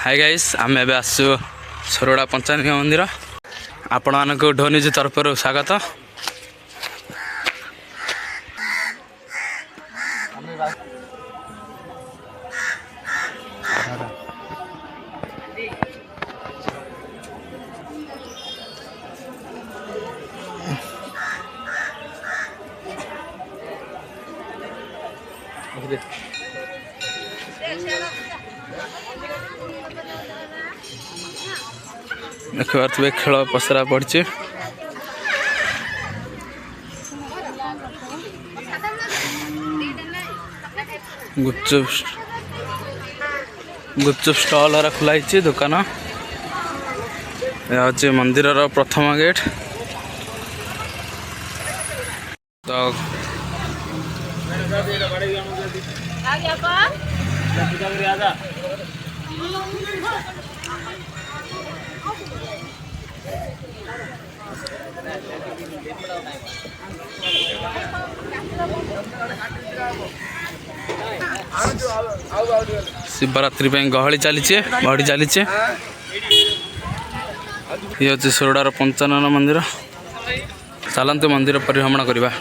Hi guys आम ए आसु सोरड़ा पंचायत मंदिर आपण मानक ढो न्यूज तरफ स्वागत। देखिए खेल पसरा पड़ी गुपचुप स्टॉल खुलाई दुकान यह मंदिर प्रथम गेट तो शिवरात्रि गहली चली बढ़ी चली ये हूँ सोरडार पंचानन मंदिर। चलते मंदिर परिभ्रमण करवा।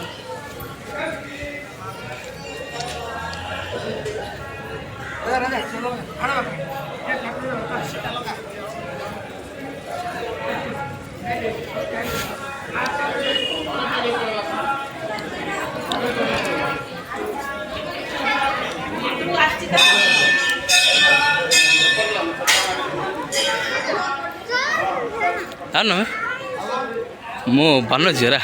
मु बनोजी रा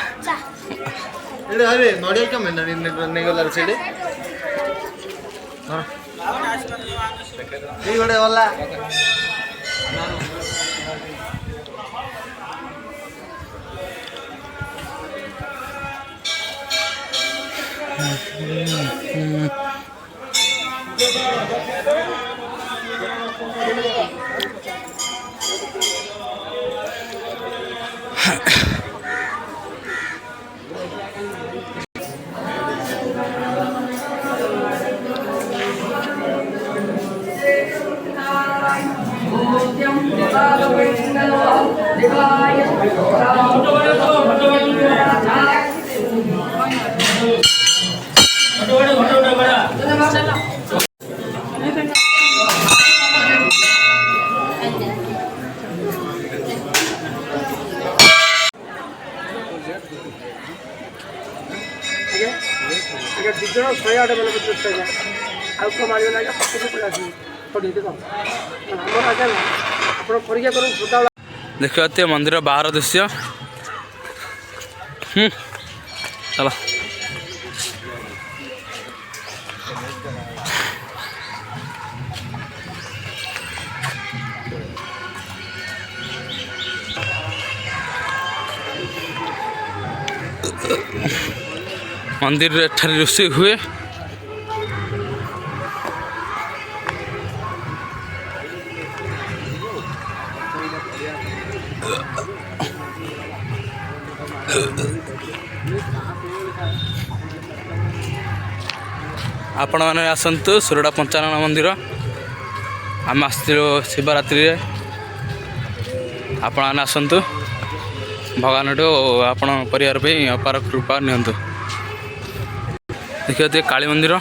देखिए मंदिर बाहर दृश्य। चलो मंदिर रोषे हुए आपण मैंने आसतु सोरड़ा पंचानन मंदिर। आम आसो शिवरात्रि आपण मैंने आसतु भगवान आपण परिवार अपार कृपा नियंतु। देखिए काली मंदिर